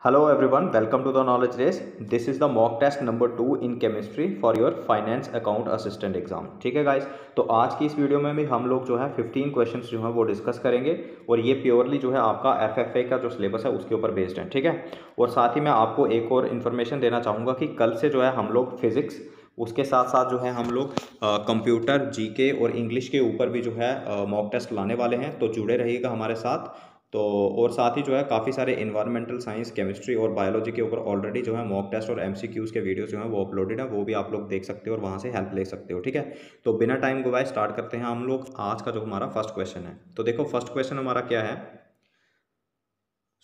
Hello everyone, welcome to the knowledge race. This is the mock test number 2 in chemistry for your finance account assistant exam. ठीक है guys, तो आज की इस video में भी हम लोग जो है 15 क्वेश्चंस जो है वो डिस्कस करेंगे और ये प्योरली जो है आपका FFA का जो सिलेबस है उसके ऊपर बेस्ड है। ठीक है, और साथ ही मैं आपको एक और इन्फॉर्मेशन देना चाहूँगा कि कल से जो है हम लोग फिजिक्स उसके साथ साथ जो है हम लोग कंप्यूटर जीके और इंग्लिश के ऊपर भी जो है मॉक टेस्ट लाने वाले हैं, तो जुड़े रहिएगा हमारे साथ। तो और साथ ही जो है काफ़ी सारे इन्वायरमेंटल साइंस, केमिस्ट्री और बायोलॉजी के ऊपर ऑलरेडी जो है मॉक टेस्ट और MCQs के वीडियोस जो हैं वो अपलोडेड है, वो भी आप लोग देख सकते हो और वहाँ से हेल्प ले सकते हो। ठीक है, तो बिना टाइम गवाए स्टार्ट करते हैं हम लोग आज का जो हमारा फर्स्ट क्वेश्चन है। तो देखो फर्स्ट क्वेश्चन हमारा क्या है।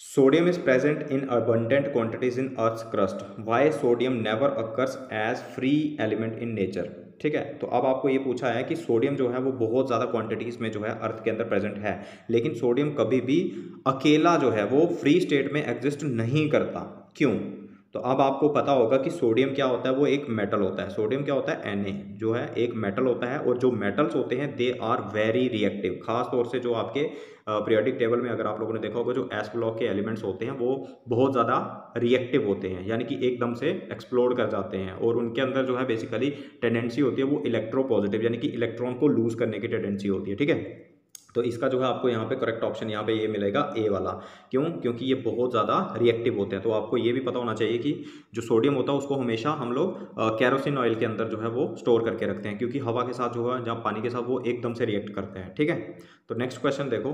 Sodium is present in abundant quantities in Earth's crust. Why sodium never occurs as free element in nature? ठीक है, तो अब आपको ये पूछा है कि सोडियम जो है वो बहुत ज़्यादा क्वांटिटीज़ में जो है अर्थ के अंदर प्रेजेंट है, लेकिन सोडियम कभी भी अकेला जो है वो फ्री स्टेट में एग्जिस्ट नहीं करता। क्यों? तो अब आपको पता होगा कि सोडियम क्या होता है, वो एक मेटल होता है। सोडियम क्या होता है, Na जो है एक मेटल होता है, और जो मेटल्स होते हैं दे आर वेरी रिएक्टिव। खास तौर से जो आपके पीरियोडिक टेबल में अगर आप लोगों ने देखा होगा, जो एस ब्लॉक के एलिमेंट्स होते हैं वो बहुत ज़्यादा रिएक्टिव होते हैं, यानी कि एकदम से एक्सप्लोड कर जाते हैं, और उनके अंदर जो है बेसिकली टेंडेंसी होती है वो इलेक्ट्रो पॉजिटिव, यानी कि इलेक्ट्रॉन को लूज करने की टेंडेंसी होती है। ठीक है, तो इसका जो है आपको यहाँ पे करेक्ट ऑप्शन यहाँ पे ये मिलेगा ए वाला। क्यों? क्योंकि ये बहुत ज़्यादा रिएक्टिव होते हैं। तो आपको ये भी पता होना चाहिए कि जो सोडियम होता है उसको हमेशा हम लोग कैरोसिन ऑयल के अंदर जो है वो स्टोर करके रखते हैं, क्योंकि हवा के साथ जो है, जहाँ पानी के साथ, वो एकदम से रिएक्ट करते हैं। ठीक है, तो नेक्स्ट क्वेश्चन देखो।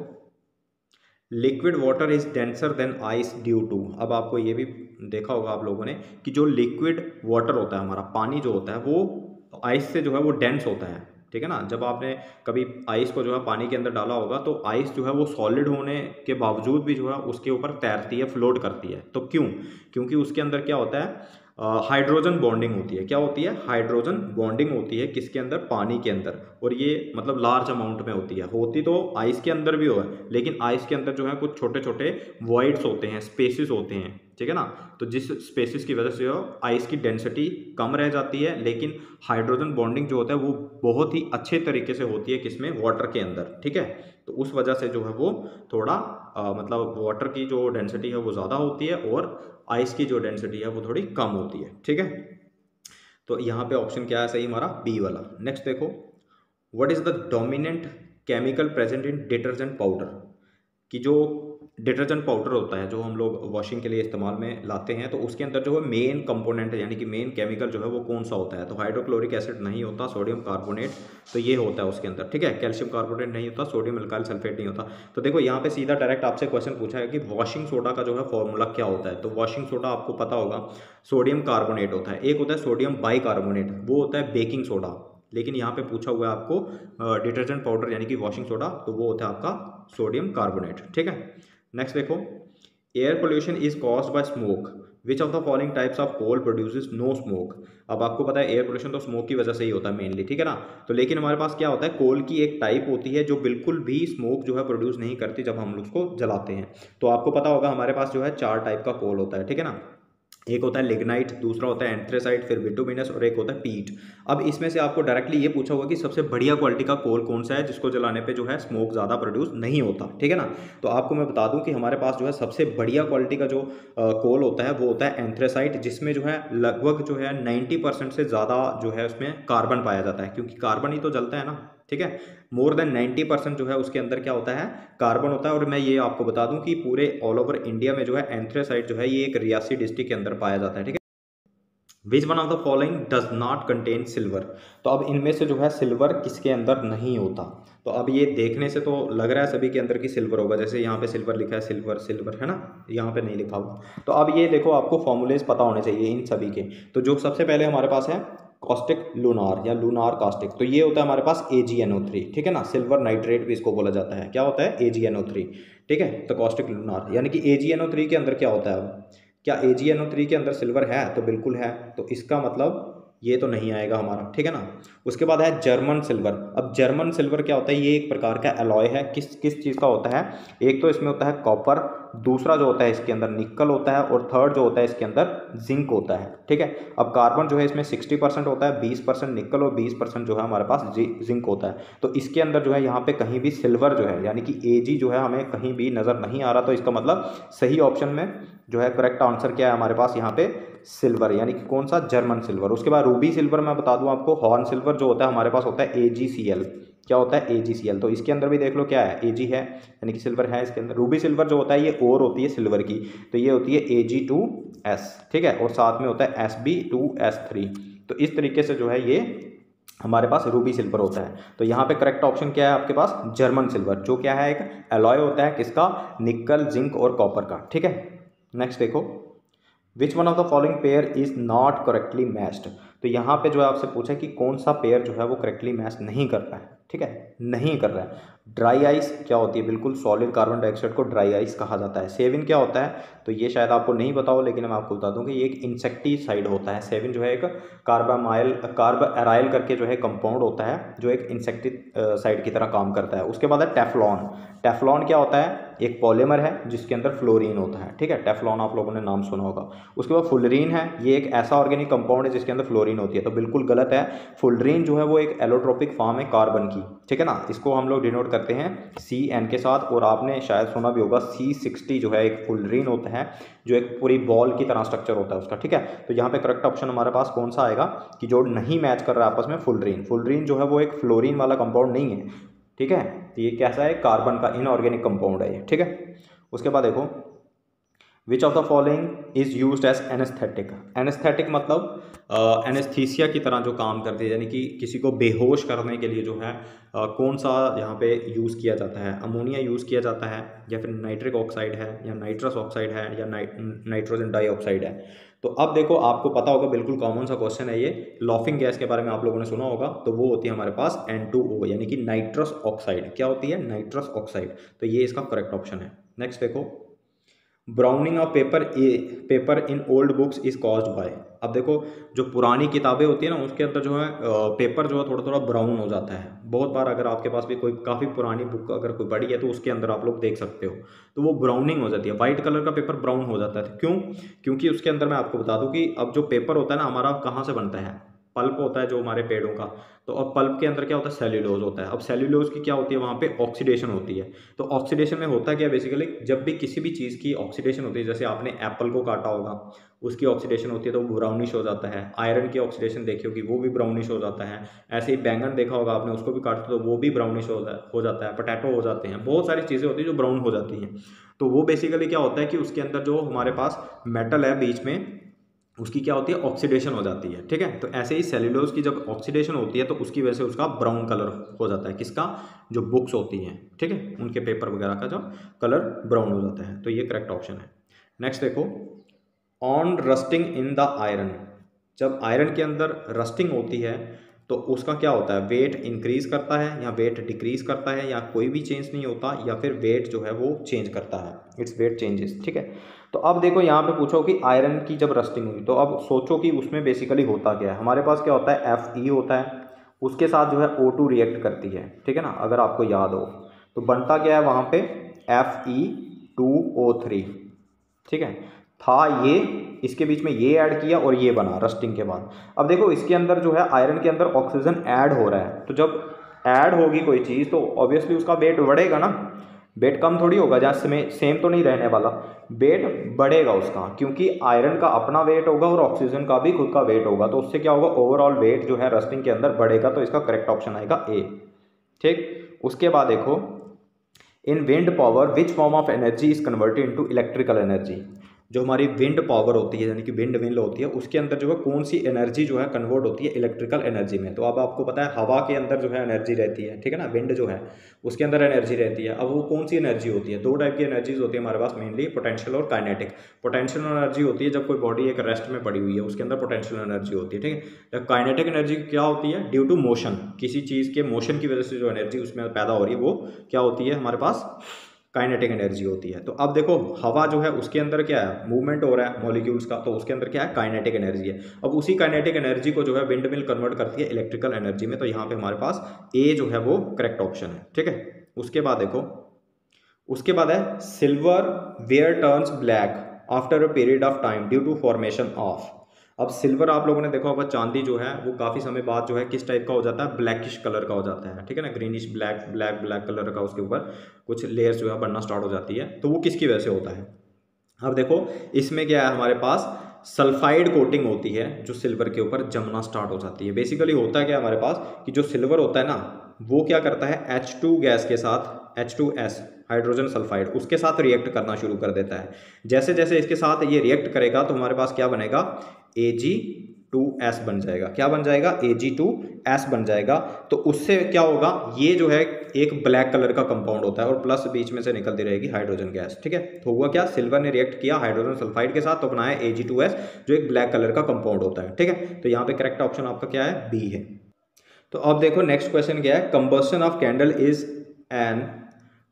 Liquid water is denser than ice due to. अब आपको ये भी देखा होगा आप लोगों ने कि जो लिक्विड वाटर होता है, हमारा पानी जो होता है, वो आइस से जो है वो डेंस होता है। ठीक है ना, जब आपने कभी आइस को जो है पानी के अंदर डाला होगा, तो आइस जो है वो सॉलिड होने के बावजूद भी जो है उसके ऊपर तैरती है, फ्लोट करती है। तो क्यों? क्योंकि उसके अंदर क्या होता है, हाइड्रोजन बॉन्डिंग होती है। क्या होती है? हाइड्रोजन बॉन्डिंग होती है। किसके अंदर? पानी के अंदर। और ये मतलब लार्ज अमाउंट में होती है। होती तो आइस के अंदर भी हो, लेकिन आइस के अंदर जो है कुछ छोटे छोटे वॉइड्स होते हैं, स्पेसिस होते हैं। ठीक है ना, तो जिस स्पेसिस की वजह से आइस की डेंसिटी कम रह जाती है, लेकिन हाइड्रोजन बॉन्डिंग जो होता है वो बहुत ही अच्छे तरीके से होती है। किसमें? वाटर के अंदर। ठीक है, तो उस वजह से जो है वो थोड़ा मतलब वाटर की जो डेंसिटी है वो ज़्यादा होती है, और आइस की जो डेंसिटी है वो थोड़ी कम होती है। ठीक है, तो यहाँ पे ऑप्शन क्या है सही हमारा? बी वाला। नेक्स्ट देखो, what is the dominant chemical present in detergent powder. कि जो डिटर्जेंट पाउडर होता है जो हम लोग वॉशिंग के लिए इस्तेमाल में लाते हैं, तो उसके अंदर जो है मेन कंपोनेंट है, यानी कि मेन केमिकल जो है वो कौन सा होता है? तो हाइड्रोक्लोरिक एसिड नहीं होता, सोडियम कार्बोनेट तो ये होता है उसके अंदर। ठीक है, कैल्शियम कार्बोनेट नहीं होता, सोडियम अल्काइल सल्फेट नहीं होता। तो देखो यहाँ पे सीधा डायरेक्ट आपसे क्वेश्चन पूछा है कि वॉशिंग सोडा का जो है फॉर्मूला क्या होता है। तो वॉशिंग सोडा आपको पता होगा सोडियम कार्बोनेट होता है, एक होता है सोडियम बाइकार्बोनेट, वो होता है बेकिंग सोडा। लेकिन यहाँ पे पूछा हुआ है आपको डिटर्जेंट पाउडर यानी कि वॉशिंग सोडा, तो वो होता है आपका सोडियम कार्बोनेट। ठीक है, नेक्स्ट देखो, air pollution is caused by smoke, which of the following types of coal produces no smoke. अब आपको पता है एयर पोल्यूशन तो स्मोक की वजह से ही होता है मेनली। ठीक है ना, तो लेकिन हमारे पास क्या होता है, कोल की एक टाइप होती है जो बिल्कुल भी स्मोक जो है प्रोड्यूस नहीं करती जब हम उसको जलाते हैं। तो आपको पता होगा हमारे पास जो है 4 टाइप का कोल होता है। ठीक है ना, एक होता है लिग्नाइट, दूसरा होता है एंथ्रेसाइट, फिर बिटुमिनस, और एक होता है पीट। अब इसमें से आपको डायरेक्टली ये पूछा होगा कि सबसे बढ़िया क्वालिटी का कोल कौन सा है जिसको जलाने पे जो है स्मोक ज़्यादा प्रोड्यूस नहीं होता। ठीक है ना, तो आपको मैं बता दूं कि हमारे पास जो है सबसे बढ़िया क्वालिटी का जो कोल होता है वो होता है एंथ्रेसाइट, जिसमें जो है लगभग जो है 90% से ज़्यादा जो है उसमें कार्बन पाया जाता है, क्योंकि कार्बन ही तो जलता है ना। ठीक है, मोर देन 90% जो है उसके अंदर क्या होता है, कार्बन होता है। और मैं ये आपको बता दूं कि पूरे ऑल ओवर इंडिया में जो है एंथ्रेसाइट जो है ये एक रियासी डिस्ट्रिक्ट के अंदर पाया जाता है। ठीक है, which one of the following does not contain silver. तो अब इनमें से जो है सिल्वर किसके अंदर नहीं होता। तो अब ये देखने से तो लग रहा है सभी के अंदर की सिल्वर होगा, जैसे यहाँ पे सिल्वर लिखा है, सिल्वर सिल्वर है ना, यहाँ पे नहीं लिखा हुआ। तो अब ये देखो आपको फॉर्मूलेज पता होने चाहिए इन सभी के। तो जो सबसे पहले हमारे पास है कॉस्टिक लूनार या लूनार कास्टिक, तो ये होता है हमारे पास AgNO3। ठीक है ना, सिल्वर नाइट्रेट भी इसको बोला जाता है। क्या होता है? AgNO3। ठीक है, तो कॉस्टिक लूनार यानी कि AgNO3 के अंदर क्या होता है। अब क्या AgNO3 के अंदर सिल्वर है? तो बिल्कुल है, तो इसका मतलब ये तो नहीं आएगा हमारा। ठीक है ना, उसके बाद है जर्मन सिल्वर। अब जर्मन सिल्वर क्या होता है, ये एक प्रकार का एलॉय है। किस किस चीज़ का होता है? एक तो इसमें होता है कॉपर, दूसरा जो होता है इसके अंदर निकल होता है, और थर्ड जो होता है इसके अंदर जिंक होता है। ठीक है, अब कार्बन जो है इसमें 60% होता है, 20% निकल और 20% जो है हमारे पास जिंक होता है। तो इसके अंदर जो है यहाँ पे कहीं भी सिल्वर जो है यानी कि Ag जो है हमें कहीं भी नज़र नहीं आ रहा। तो इसका मतलब सही ऑप्शन में जो है करेक्ट आंसर क्या है हमारे पास यहाँ पे, सिल्वर, यानी कि कौन सा, जर्मन सिल्वर। उसके बाद रूबी सिल्वर मैं बता दूं आपको, हॉर्न सिल्वर जो होता है हमारे पास होता है AgCl। क्या होता है, AgCl। तो इसके अंदर भी देख लो क्या है, Ag है, यानी कि सिल्वर है इसके अंदर। रूबी सिल्वर जो होता है ये और होती है सिल्वर की, तो ये होती है Ag2S, ठीक है, और साथ में होता है Sb2S3। तो इस तरीके से जो है ये हमारे पास रूबी सिल्वर होता है। तो यहाँ पे करेक्ट ऑप्शन क्या है आपके पास, जर्मन सिल्वर, जो क्या है, एक एलॉय होता है किसका, निकल, जिंक और कॉपर का, ठीक है। नेक्स्ट देखो, which one of the following pair is not correctly matched. तो यहाँ पे जो है आपसे पूछा कि कौन सा पेयर जो है वो करेक्टली मैच नहीं कर रहा है, ठीक है, नहीं कर रहा है। ड्राई आइस क्या होती है, बिल्कुल सॉलिड कार्बन डाइऑक्साइड को ड्राई आइस कहा जाता है। सेविन क्या होता है, तो ये शायद आपको नहीं पता हो, लेकिन मैं आपको बता दूं कि ये एक इंसेक्टिसाइड होता है। सेविन जो है एक कार्ब एराइल करके जो है कंपाउंड होता है, जो एक इंसेक्टिसाइड की तरह काम करता है। उसके बाद है टेफ्लॉन। टेफ्लॉन क्या होता है, एक पॉलीमर है जिसके अंदर फ्लोरीन होता है, ठीक है, टेफ्लॉन आप लोगों ने नाम सुना होगा। उसके बाद फुलरीन है, ये एक ऐसा ऑर्गेनिक कंपाउंड है जिसके अंदर फ्लोरीन होती है, तो बिल्कुल गलत है। फुलरीन जो है वो एक एलोट्रोपिक फॉर्म है कार्बन की, ठीक है ना, इसको हम लोग डिनोट करते हैं CN के साथ। और आपने शायद सुना भी होगा C60 जो है एक फुलरीन होता है, जो एक पूरी बॉल की तरह स्ट्रक्चर होता है उसका, ठीक है। तो यहाँ पे करेक्ट ऑप्शन हमारे पास कौन सा आएगा कि जो नहीं मैच कर रहा है आपस में, फुलरीन। फुलरीन जो है वो एक फ्लोरीन वाला कंपाउंड नहीं है, ठीक है, तो ये कैसा है, कार्बन का इनऑर्गेनिक कंपाउंड है ये, ठीक है। उसके बाद देखो, which of the following is used as anaesthetic. Anaesthetic मतलब एनेस्थीसिया की तरह जो काम करती है, यानी कि किसी को बेहोश करने के लिए जो है कौन सा यहाँ पे यूज़ किया जाता है, अमोनिया यूज़ किया जाता है, या फिर नाइट्रिक ऑक्साइड है, या नाइट्रस ऑक्साइड है, या नाइट्रोजन डाइऑक्साइड है। तो अब देखो, आपको पता होगा, बिल्कुल कॉमन सा क्वेश्चन है ये, लॉफिंग गैस के बारे में आप लोगों ने सुना होगा, तो वो होती है हमारे पास N2O, यानी कि नाइट्रस ऑक्साइड। क्या होती है, नाइट्रस ऑक्साइड। तो ये इसका करेक्ट ऑप्शन है। नेक्स्ट देखो, browning of paper in old books is caused bye. अब देखो, जो पुरानी किताबें होती है ना, उसके अंदर जो है पेपर जो है थोड़ा थोड़ा ब्राउन हो जाता है। बहुत बार अगर आपके पास भी कोई काफ़ी पुरानी बुक अगर कोई पढ़ी है, तो उसके अंदर आप लोग देख सकते हो, तो वो ब्राउनिंग हो जाती है, वाइट कलर का पेपर ब्राउन हो जाता है। क्यों, क्योंकि उसके अंदर मैं आपको बता दूं कि अब जो पेपर होता है ना हमारा, कहाँ से बनता है, पल्प होता है जो हमारे पेड़ों का। तो अब पल्प के अंदर क्या होता है, सेल्यूलोज होता है। अब सेल्यूलोज की क्या होती है, वहाँ पे ऑक्सीडेशन होती है। तो ऑक्सीडेशन में होता क्या है, बेसिकली जब भी किसी भी चीज़ की ऑक्सीडेशन होती है, जैसे आपने एप्पल को काटा होगा, उसकी ऑक्सीडेशन होती है तो वो ब्राउनिश हो जाता है। आयरन की ऑक्सीडेशन देखी होगी, वो भी ब्राउनिश हो जाता है। ऐसे ही बैंगन देखा होगा आपने, उसको भी काटते तो वो भी ब्राउनिश हो जाता है। पोटैटो हो जाते हैं, बहुत सारी चीज़ें होती हैं जो ब्राउन हो जाती हैं। तो वो बेसिकली क्या होता है कि उसके अंदर जो हमारे पास मेटल है बीच में, उसकी क्या होती है, ऑक्सीडेशन हो जाती है, ठीक है। तो ऐसे ही सेल्यूलोज की जब ऑक्सीडेशन होती है, तो उसकी वजह से उसका ब्राउन कलर हो जाता है, किसका, जो बुक्स होती हैं, ठीक है, उनके पेपर वगैरह का जो कलर ब्राउन हो जाता है। तो ये करेक्ट ऑप्शन है। नेक्स्ट देखो, on rusting in the iron. जब आयरन के अंदर रस्टिंग होती है, तो उसका क्या होता है, वेट इंक्रीज करता है, या वेट डिक्रीज करता है, या कोई भी चेंज नहीं होता, या फिर वेट जो है वो चेंज करता है, इट्स वेट चेंजेस, ठीक है। तो अब देखो, यहाँ पे पूछो कि आयरन की जब रस्टिंग हुई, तो अब सोचो कि उसमें बेसिकली होता क्या है। हमारे पास क्या होता है, Fe होता है, उसके साथ जो है O2 रिएक्ट करती है, ठीक है ना, अगर आपको याद हो। तो बनता क्या है वहाँ पे, Fe2O3, ठीक है। था ये, इसके बीच में ये ऐड किया और ये बना रस्टिंग के बाद। अब देखो, इसके अंदर जो है आयरन के अंदर ऑक्सीजन ऐड हो रहा है, तो जब ऐड होगी कोई चीज़, तो ऑब्वियसली उसका वेट बढ़ेगा ना, वेट कम थोड़ी होगा, जहाँ सेम तो नहीं रहने वाला, वेट बढ़ेगा उसका, क्योंकि आयरन का अपना वेट होगा और ऑक्सीजन का भी खुद का वेट होगा। तो उससे क्या होगा, ओवरऑल वेट जो है रस्टिंग के अंदर बढ़ेगा। तो इसका करेक्ट ऑप्शन आएगा A, ठीक। उसके बाद देखो, इन wind power which form of energy is converted into electrical energy. जो हमारी विंड पावर होती है, यानी कि विंड मिल होती है, उसके अंदर जो है कौन सी एनर्जी जो है कन्वर्ट होती है इलेक्ट्रिकल एनर्जी में। तो अब आपको पता है, हवा के अंदर जो है एनर्जी रहती है, ठीक है ना, विंड जो है उसके अंदर एनर्जी रहती है। अब वो कौन सी एनर्जी होती है, दो टाइप की एनर्जीज होती है हमारे पास मेनली, पोटेंशियल और काइनेटिक। पोटेंशियल एनर्जी होती है जब कोई बॉडी एक रेस्ट में पड़ी हुई है, उसके अंदर पोटेंशियल एनर्जी होती है, ठीक है। काइनेटिक एनर्जी क्या होती है, ड्यू टू मोशन, किसी चीज़ के मोशन की वजह से जो एनर्जी उसमें पैदा हो रही है, वो क्या होती है हमारे पास, काइनेटिक एनर्जी होती है। तो अब देखो, हवा जो है उसके अंदर क्या है, मूवमेंट हो रहा है मॉलिक्यूल्स का, तो उसके अंदर क्या है, काइनेटिक एनर्जी है। अब उसी काइनेटिक एनर्जी को जो है विंड मिल कन्वर्ट करती है इलेक्ट्रिकल एनर्जी में। तो यहाँ पे हमारे पास A जो है वो करेक्ट ऑप्शन है, ठीक है। उसके बाद देखो, उसके बाद है silverware turns black after a period of time due to formation of. अब सिल्वर आप लोगों ने देखा होगा, चांदी जो है वो काफ़ी समय बाद जो है किस टाइप का हो जाता है, ब्लैकिश कलर का हो जाता है, ठीक है ना, greenish black black black colour का उसके ऊपर कुछ लेयर्स जो है बनना स्टार्ट हो जाती है। तो वो किसकी वजह से होता है, अब देखो इसमें क्या है हमारे पास, सल्फाइड कोटिंग होती है जो सिल्वर के ऊपर जमना स्टार्ट हो जाती है। बेसिकली होता क्या है हमारे पास कि जो सिल्वर होता है ना, वो क्या करता है H2 गैस के साथ, H2S हाइड्रोजन सल्फाइड, उसके साथ रिएक्ट करना शुरू कर देता है। जैसे जैसे इसके साथ ये रिएक्ट करेगा तो हमारे पास क्या बनेगा, Ag2S बन जाएगा। क्या बन जाएगा, Ag2S बन जाएगा। तो उससे क्या होगा, ये जो है एक ब्लैक कलर का कंपाउंड होता है और प्लस बीच में से निकलती रहेगी हाइड्रोजन गैस। ठीक है, तो हुआ क्या, सिल्वर ने रिएक्ट किया हाइड्रोजन सल्फाइड के साथ तो बनाया Ag2S जो एक ब्लैक कलर का कंपाउंड होता है। ठीक है, तो यहाँ पे करेक्ट ऑप्शन आपका क्या है, बी है। तो अब देखो नेक्स्ट क्वेश्चन क्या है, combustion of candle is an,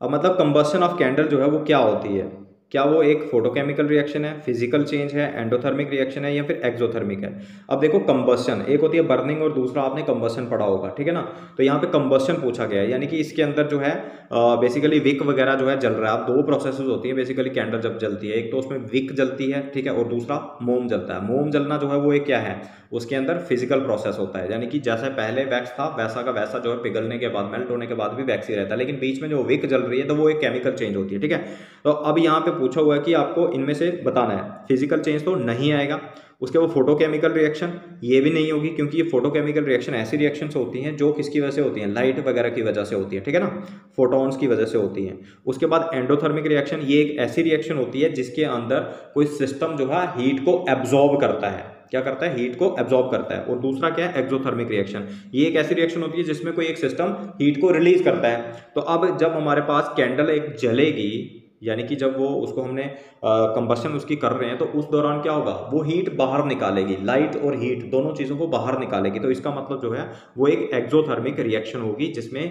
अब मतलब कंबस्शन ऑफ कैंडल जो है वो क्या होती है, क्या वो एक फोटोकेमिकल रिएक्शन है, फिजिकल चेंज है, एंडोथर्मिक रिएक्शन है या फिर एक्सोथर्मिक है। अब देखो कंबस्शन एक होती है बर्निंग और दूसरा आपने कंबस्शन पढ़ा होगा, ठीक है ना। तो यहाँ पे कंबस्शन पूछा गया है, यानी कि इसके अंदर जो है बेसिकली विक वगैरह जो है जल रहा है। अब दो प्रोसेसेस होती है बेसिकली कैंडल जब जलती है, एक तो उसमें विक जलती है, ठीक है, और दूसरा मोम जलता है। मोम जलना जो है वो एक क्या है, उसके अंदर फिजिकल प्रोसेस होता है, यानी कि जैसे पहले वैक्स था वैसा का वैसा जो है पिघलने के बाद, मेल्ट होने के बाद भी वैक्स ही रहता है, लेकिन बीच में जो विक जल रही है तो वो एक केमिकल चेंज होती है। ठीक है, तो अब यहाँ पे पूछा हुआ है कि आपको इनमें से बताना है, फिजिकल चेंज तो नहीं आएगा, उसके वो फोटोकेमिकल रिएक्शन ये भी नहीं होगी, क्योंकि ये फोटोकेमिकल रिएक्शन ऐसी रिएक्शंस होती हैं जो किसकी वजह से होती हैं, लाइट वगैरह की वजह से होती है, ठीक है ना, फोटॉन्स की वजह से होती हैं। उसके बाद एंडोथर्मिक रिएक्शन, ये एक ऐसी रिएक्शन होती है जिसके अंदर कोई सिस्टम जो है हीट को एब्जॉर्ब करता है, क्या करता है, हीट को एब्जॉर्ब करता है। और दूसरा क्या है, एक्सोथर्मिक रिएक्शन, ये एक ऐसी रिएक्शन होती है जिसमें कोई एक सिस्टम हीट को रिलीज करता है। तो अब जब हमारे पास कैंडल एक जलेगी, यानी कि जब वो उसको हमने कंबस्शन उसकी कर रहे हैं, तो उस दौरान क्या होगा, वो हीट बाहर निकालेगी, लाइट और हीट दोनों चीज़ों को बाहर निकालेगी। तो इसका मतलब जो है वो एक एक्सोथर्मिक रिएक्शन होगी जिसमें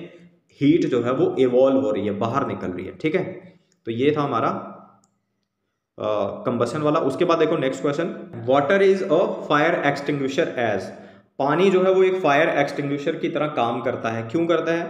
हीट जो है वो इवॉल्व हो रही है, बाहर निकल रही है। ठीक है, तो ये था हमारा कंबशन वाला। उसके बाद देखो next question, water is a fire extinguisher as, पानी जो है वो एक फायर एक्सटिंग्विशर की तरह काम करता है। क्यों करता है,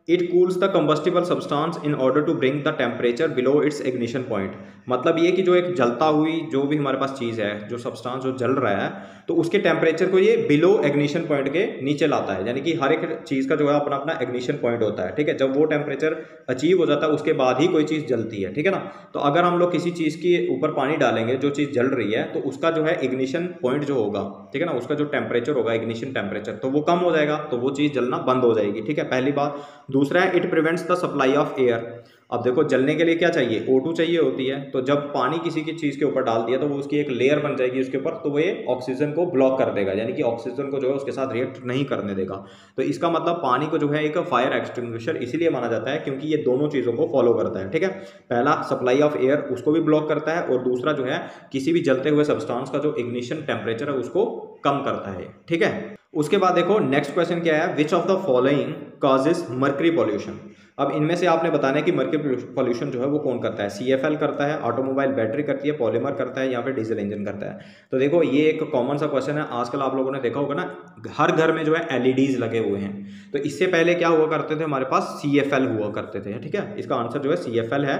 it cools the combustible substance in order to bring the temperature below its ignition point. मतलब ये कि जो एक जलता हुई जो भी हमारे पास चीज़ है, जो सब्सटेंस जो जल रहा है, तो उसके टेम्परेचर को ये बिलो इग्निशन पॉइंट के नीचे लाता है। यानी कि हर एक चीज़ का जो है अपना अपना इग्निशन पॉइंट होता है। ठीक है, जब वो टेम्परेचर अचीव हो जाता है उसके बाद ही कोई चीज़ जलती है। ठीक है ना, तो अगर हम लोग किसी चीज़ के ऊपर पानी डालेंगे जो चीज़ जल रही है, तो उसका जो है इग्निशन पॉइंट जो होगा, ठीक है ना, उसका जो टेम्परेचर होगा, इग्निशन टेम्परेचर, तो वो कम हो जाएगा, तो वो चीज़ जलना बंद हो जाएगी। ठीक है, पहली बात। दूसरा है, it prevents the supply of air. अब देखो जलने के लिए क्या चाहिए, O2 चाहिए होती है। तो जब पानी किसी की चीज़ के ऊपर डाल दिया तो वो उसकी एक लेयर बन जाएगी उसके ऊपर, तो वो ये ऑक्सीजन को ब्लॉक कर देगा, यानी कि ऑक्सीजन को जो है उसके साथ रिएक्ट नहीं करने देगा। तो इसका मतलब पानी को जो है एक फायर एक्सटिंग्विशर इसीलिए माना जाता है क्योंकि ये दोनों चीज़ों को फॉलो करता है। ठीक है, पहला सप्लाई ऑफ एयर उसको भी ब्लॉक करता है, और दूसरा जो है किसी भी जलते हुए सब्सटेंस का जो इग्निशन टेम्परेचर है उसको कम करता है। ठीक है, उसके बाद देखो नेक्स्ट क्वेश्चन क्या है, विच of the following causes mercury pollution. अब इनमें से आपने बताना है कि मर्करी पॉल्यूशन जो है वो कौन करता है, CFL करता है, ऑटोमोबाइल बैटरी करती है, पॉलीमर करता है, या फिर डीजल इंजन करता है। तो देखो ये एक कॉमन सा क्वेश्चन है, आजकल आप लोगों ने देखा होगा ना, हर घर में जो है LEDs लगे हुए हैं। तो इससे पहले क्या हुआ करते थे, हमारे पास CFL हुआ करते थे। ठीक है, इसका आंसर जो है CFL है।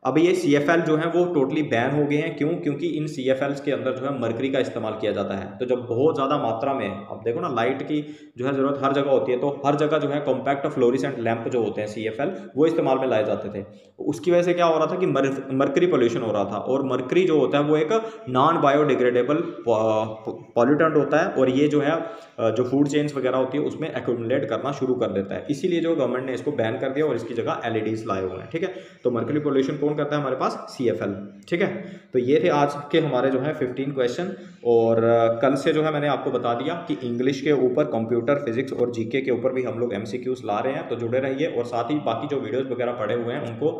अब ये CFL जो है वो टोटली बैन हो गए हैं। क्यों, क्योंकि इन CFLs के अंदर जो है मर्करी का इस्तेमाल किया जाता है। तो जब बहुत ज़्यादा मात्रा में, अब देखो ना, लाइट की जो है ज़रूरत हर जगह होती है, तो हर जगह जो है कॉम्पैक्ट फ्लोरिसेंट लैंप जो होते हैं CFL, वो इस्तेमाल में लाए जाते थे। उसकी वजह से क्या हो रहा था कि मर्करी पॉल्यूशन हो रहा था। और मर्करी जो होता है वो एक नॉन बायोडिग्रेडेबल पॉल्यूटेंट होता है, और ये जो है जो फूड चेन्स वगैरह होती है उसमें एक्यूमुलेट करना शुरू कर देता है। इसीलिए जो गवर्नमेंट ने इसको बैन कर दिया और इसकी जगह LEDs लाए हुए हैं। ठीक है, तो मर्करी पॉल्यूशन कौन करता है, हमारे पास CFL। ठीक है, तो ये थे आज के हमारे जो है 15 क्वेश्चन। और कल से जो है मैंने आपको बता दिया कि इंग्लिश के ऊपर, कंप्यूटर, फिजिक्स और GK के ऊपर भी हम लोग MCQs ला रहे हैं, तो जुड़े रहिए। और साथ ही बाकी जो वीडियोस वगैरह पड़े हुए हैं उनको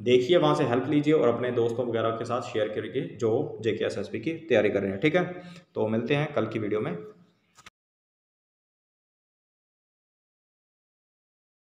देखिए, वहाँ से हेल्प लीजिए और अपने दोस्तों वगैरह के साथ शेयर करिए जो JK SSB की तैयारी कर रहे हैं। ठीक है, तो मिलते हैं कल की वीडियो में।